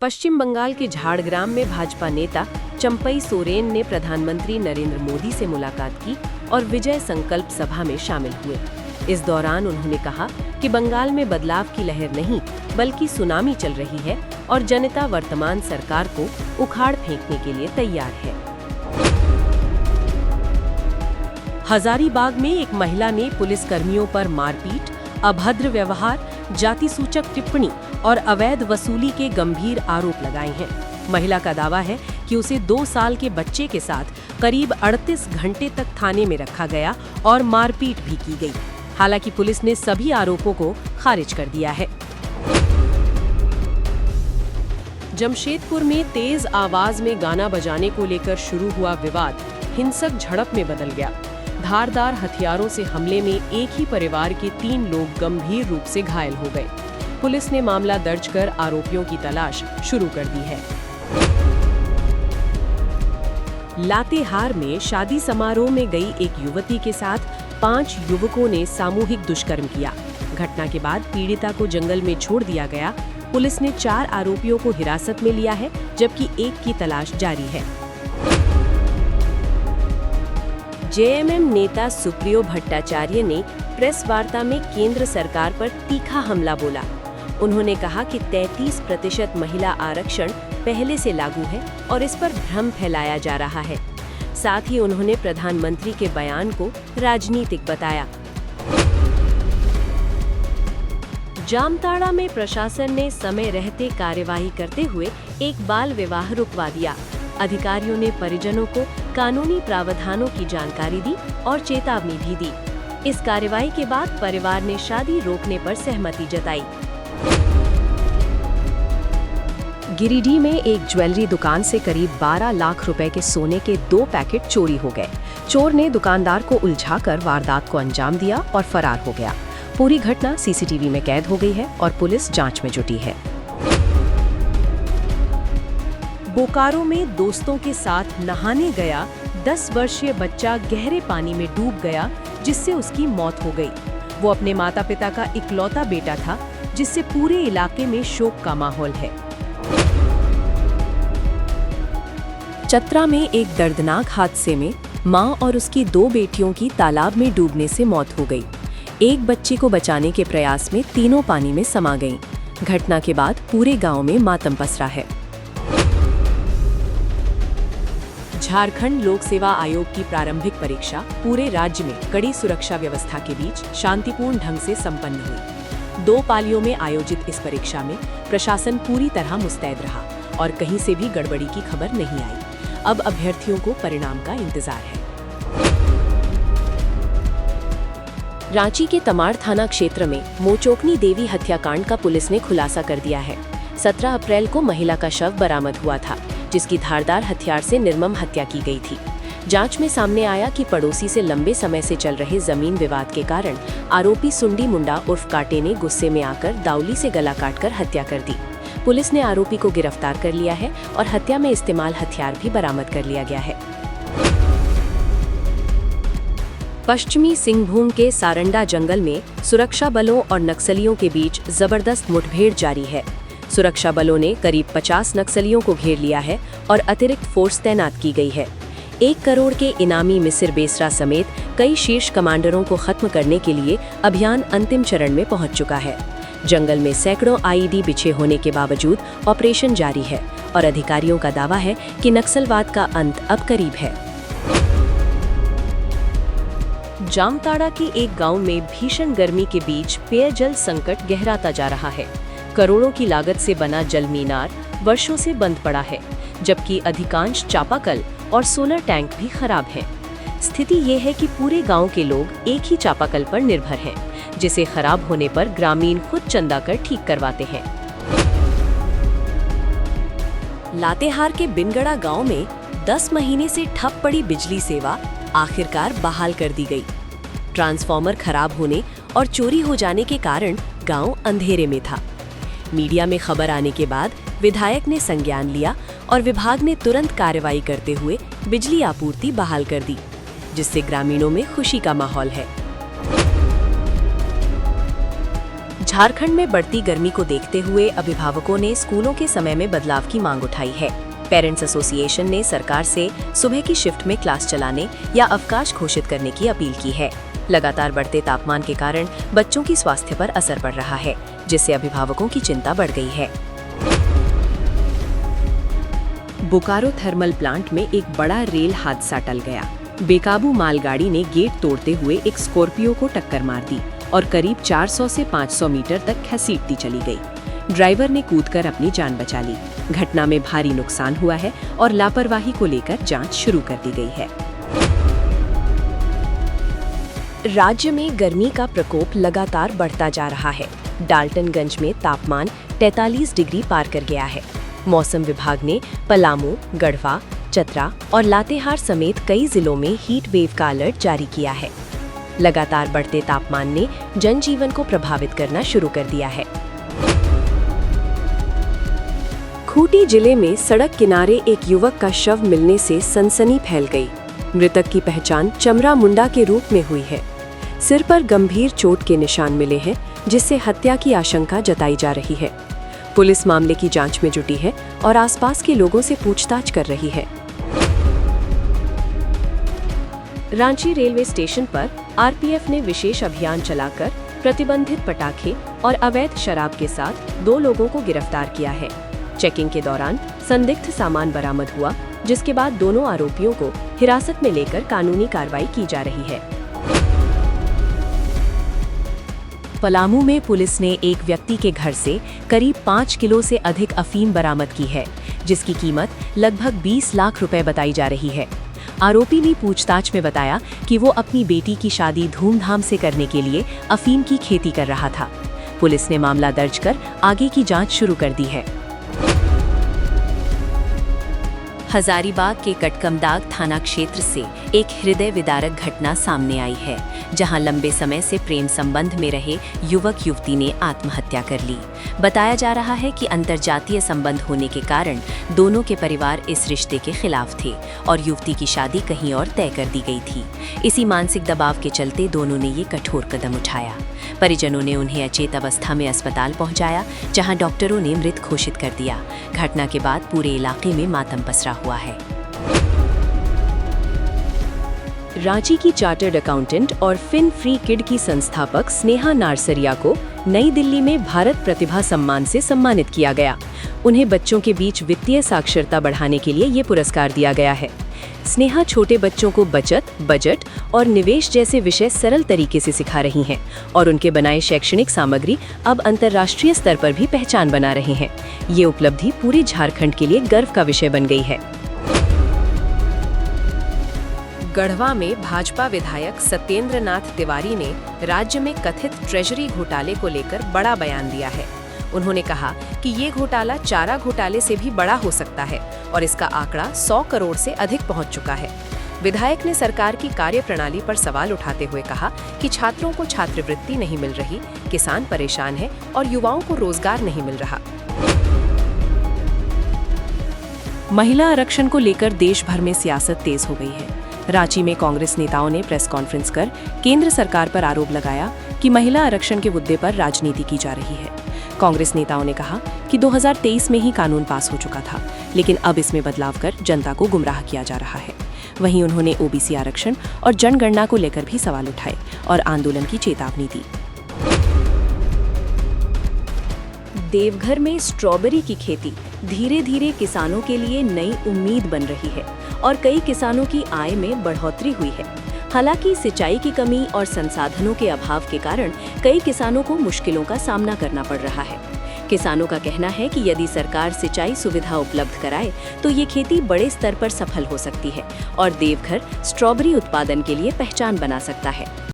पश्चिम बंगाल के झाड़ग्राम में भाजपा नेता चंपई सोरेन ने प्रधानमंत्री नरेंद्र मोदी से मुलाकात की और विजय संकल्प सभा में शामिल हुए। इस दौरान उन्होंने कहा कि बंगाल में बदलाव की लहर नहीं बल्कि सुनामी चल रही है और जनता वर्तमान सरकार को उखाड़ फेंकने के लिए तैयार है। हजारीबाग में एक महिला ने पुलिसकर्मियों पर मारपीट, अभद्र व्यवहार, जाति सूचक टिप्पणी और अवैध वसूली के गंभीर आरोप लगाए हैं। महिला का दावा है कि उसे 2 साल के बच्चे के साथ करीब 38 घंटे तक थाने में रखा गया और मारपीट भी की गई। हालांकि पुलिस ने सभी आरोपों को खारिज कर दिया है। जमशेदपुर में तेज आवाज में गाना बजाने को लेकर शुरू हुआ विवाद हिंसक झड़प में बदल गया। धारदार हथियारों से हमले में एक ही परिवार के 3 लोग गंभीर रूप से घायल हो गए। पुलिस ने मामला दर्ज कर आरोपियों की तलाश शुरू कर दी है। लातेहार में शादी समारोह में गई एक युवती के साथ 5 युवकों ने सामूहिक दुष्कर्म किया। घटना के बाद पीड़िता को जंगल में छोड़ दिया गया। पुलिस ने 4 आरोपियों को हिरासत में लिया है, जबकि एक की तलाश जारी है। जेएमएम नेता सुप्रियो भट्टाचार्य ने प्रेस वार्ता में केंद्र सरकार पर तीखा हमला बोला। उन्होंने कहा कि 33% महिला आरक्षण पहले से लागू है और इस पर भ्रम फैलाया जा रहा है। साथ ही उन्होंने प्रधानमंत्री के बयान को राजनीतिक बताया। जामताड़ा में प्रशासन ने समय रहते कार्यवाही करते हुए एक बाल विवाह रुकवा दिया। अधिकारियों ने परिजनों को कानूनी प्रावधानों की जानकारी दी और चेतावनी भी दी। इस कार्रवाई के बाद परिवार ने शादी रोकने पर सहमति जताई। गिरिडीह में एक ज्वेलरी दुकान से करीब 12 लाख रुपए के सोने के 2 पैकेट चोरी हो गए। चोर ने दुकानदार को उलझाकर वारदात को अंजाम दिया और फरार हो गया। पूरी घटना सीसीटीवी में कैद हो गई है और पुलिस जांच में जुटी है। बोकारो में दोस्तों के साथ नहाने गया 10 वर्षीय बच्चा गहरे पानी में डूब गया, जिससे उसकी मौत हो गई। वो अपने माता पिता का इकलौता बेटा था, जिससे पूरे इलाके में शोक का माहौल है। चतरा में एक दर्दनाक हादसे में मां और उसकी 2 बेटियों की तालाब में डूबने से मौत हो गई। एक बच्ची को बचाने के प्रयास में तीनों पानी में समा गईं। घटना के बाद पूरे गांव में मातम पसरा है। झारखंड लोक सेवा आयोग की प्रारंभिक परीक्षा पूरे राज्य में कड़ी सुरक्षा व्यवस्था के बीच शांतिपूर्ण ढंग से संपन्न हुई। 2 पालियों में आयोजित इस परीक्षा में प्रशासन पूरी तरह मुस्तैद रहा और कहीं से भी गड़बड़ी की खबर नहीं आई। अब अभ्यर्थियों को परिणाम का इंतजार है। रांची के तमाड़ थाना क्षेत्र में मोचोकनी देवी हत्याकांड का पुलिस ने खुलासा कर दिया है। 17 अप्रैल को महिला का शव बरामद हुआ था, जिसकी धारदार हथियार से निर्मम हत्या की गई थी। जांच में सामने आया कि पड़ोसी से लंबे समय से चल रहे जमीन विवाद के कारण आरोपी सुंडी मुंडा उर्फ काटे ने गुस्से में आकर दाउली से गला काटकर हत्या कर दी। पुलिस ने आरोपी को गिरफ्तार कर लिया है और हत्या में इस्तेमाल हथियार भी बरामद कर लिया गया है। पश्चिमी सिंहभूम के सारंडा जंगल में सुरक्षा बलों और नक्सलियों के बीच जबरदस्त मुठभेड़ जारी है। सुरक्षा बलों ने करीब 50 नक्सलियों को घेर लिया है और अतिरिक्त फोर्स तैनात की गई है। 1 करोड़ के इनामी मिसिर बेसरा समेत कई शीर्ष कमांडरों को खत्म करने के लिए अभियान अंतिम चरण में पहुंच चुका है। जंगल में सैकड़ों आईईडी बिछे होने के बावजूद ऑपरेशन जारी है और अधिकारियों का दावा है कि नक्सलवाद का अंत अब करीब है। जामताड़ा के एक गांव में भीषण गर्मी के बीच पेयजल संकट गहराता जा रहा है। करोड़ों की लागत से बना जल मीनार वर्षों से बंद पड़ा है, जबकि अधिकांश चापाकल और सोलर टैंक भी खराब हैं। स्थिति ये है कि पूरे गांव के लोग एक ही चापाकल पर निर्भर हैं, जिसे खराब होने पर ग्रामीण खुद चंदा कर ठीक करवाते हैं। लातेहार के बिनगड़ा गांव में 10 महीने से ठप पड़ी बिजली सेवा आखिरकार बहाल कर दी गई। ट्रांसफार्मर खराब होने और चोरी हो जाने के कारण गांव अंधेरे में था। मीडिया में खबर आने के बाद विधायक ने संज्ञान लिया और विभाग ने तुरंत कार्रवाई करते हुए बिजली आपूर्ति बहाल कर दी, जिससे ग्रामीणों में खुशी का माहौल है। झारखंड में बढ़ती गर्मी को देखते हुए अभिभावकों ने स्कूलों के समय में बदलाव की मांग उठाई है। पेरेंट्स एसोसिएशन ने सरकार से सुबह की शिफ्ट में क्लास चलाने या अवकाश घोषित करने की अपील की है। लगातार बढ़ते तापमान के कारण बच्चों की स्वास्थ्य पर असर पड़ रहा है, जिससे अभिभावकों की चिंता बढ़ गई है। बोकारो थर्मल प्लांट में एक बड़ा रेल हादसा टल गया। बेकाबू मालगाड़ी ने गेट तोड़ते हुए एक स्कॉर्पियो को टक्कर मार दी और करीब 400 से 500 मीटर तक घसीटती चली गई। ड्राइवर ने कूदकर अपनी जान बचा ली। घटना में भारी नुकसान हुआ है और लापरवाही को लेकर जांच शुरू कर दी गई है। राज्य में गर्मी का प्रकोप लगातार बढ़ता जा रहा है। डाल्टनगंज में तापमान 43 डिग्री पार कर गया है। मौसम विभाग ने पलामू, गढ़वा, चतरा और लातेहार समेत कई जिलों में हीट वेव का अलर्ट जारी किया है। लगातार बढ़ते तापमान ने जनजीवन को प्रभावित करना शुरू कर दिया है। खूंटी जिले में सड़क किनारे एक युवक का शव मिलने से सनसनी फैल गई। मृतक की पहचान चमरा मुंडा के रूप में हुई है। सिर पर गंभीर चोट के निशान मिले हैं, जिससे हत्या की आशंका जताई जा रही है। पुलिस मामले की जांच में जुटी है और आसपास के लोगों से पूछताछ कर रही है। रांची रेलवे स्टेशन पर आरपीएफ ने विशेष अभियान चलाकर प्रतिबंधित पटाखे और अवैध शराब के साथ 2 लोगों को गिरफ्तार किया है। चेकिंग के दौरान संदिग्ध सामान बरामद हुआ, जिसके बाद दोनों आरोपियों को हिरासत में लेकर कानूनी कार्रवाई की जा रही है। पलामू में पुलिस ने एक व्यक्ति के घर से करीब 5 किलो से अधिक अफीम बरामद की है, जिसकी कीमत लगभग 20 लाख रुपए बताई जा रही है। आरोपी ने पूछताछ में बताया कि वो अपनी बेटी की शादी धूमधाम से करने के लिए अफीम की खेती कर रहा था। पुलिस ने मामला दर्ज कर आगे की जांच शुरू कर दी है। हजारीबाग के कटकमदाग थाना क्षेत्र से एक हृदय विदारक घटना सामने आई है, जहां लंबे समय से प्रेम संबंध में रहे युवक युवती ने आत्महत्या कर ली। बताया जा रहा है कि अंतरजातीय संबंध होने के कारण दोनों के परिवार इस रिश्ते के खिलाफ थे और युवती की शादी कहीं और तय कर दी गई थी। इसी मानसिक दबाव के चलते दोनों ने ये कठोर कदम उठाया। परिजनों ने उन्हें अचेत अवस्था में अस्पताल पहुंचाया, जहां डॉक्टरों ने मृत घोषित कर दिया। घटना के बाद पूरे इलाके में मातम पसरा हुआ है। रांची की चार्टर्ड अकाउंटेंट और फिन फ्री किड की संस्थापक स्नेहा नारसरिया को नई दिल्ली में भारत प्रतिभा सम्मान से सम्मानित किया गया। उन्हें बच्चों के बीच वित्तीय साक्षरता बढ़ाने के लिए ये पुरस्कार दिया गया है। स्नेहा छोटे बच्चों को बचत, बजट और निवेश जैसे विषय सरल तरीके से सिखा रही हैं और उनके बनाए शैक्षणिक सामग्री अब अंतर्राष्ट्रीय स्तर पर भी पहचान बना रहे हैं। ये उपलब्धि पूरे झारखंड के लिए गर्व का विषय बन गई है। गढ़वा में भाजपा विधायक सत्येंद्र नाथ तिवारी ने राज्य में कथित ट्रेजरी घोटाले को लेकर बड़ा बयान दिया है। उन्होंने कहा कि ये घोटाला चारा घोटाले से भी बड़ा हो सकता है और इसका आंकड़ा 100 करोड़ से अधिक पहुंच चुका है। विधायक ने सरकार की कार्यप्रणाली पर सवाल उठाते हुए कहा कि छात्रों को छात्रवृत्ति नहीं मिल रही, किसान परेशान है और युवाओं को रोजगार नहीं मिल रहा। महिला आरक्षण को लेकर देश भर में सियासत तेज हो गई है। रांची में कांग्रेस नेताओं ने प्रेस कॉन्फ्रेंस कर केंद्र सरकार पर आरोप लगाया कि महिला आरक्षण के मुद्दे पर राजनीति की जा रही है। कांग्रेस नेताओं ने कहा कि 2023 में ही कानून पास हो चुका था, लेकिन अब इसमें बदलाव कर जनता को गुमराह किया जा रहा है। वहीं उन्होंने ओबीसी आरक्षण और जनगणना को लेकर भी सवाल उठाए और आंदोलन की चेतावनी दी। देवघर में स्ट्रॉबेरी की खेती धीरे धीरे किसानों के लिए नई उम्मीद बन रही है और कई किसानों की आय में बढ़ोतरी हुई है। हालांकि सिंचाई की कमी और संसाधनों के अभाव के कारण कई किसानों को मुश्किलों का सामना करना पड़ रहा है। किसानों का कहना है कि यदि सरकार सिंचाई सुविधा उपलब्ध कराए तो ये खेती बड़े स्तर पर सफल हो सकती है और देवघर स्ट्रॉबेरी उत्पादन के लिए पहचान बना सकता है।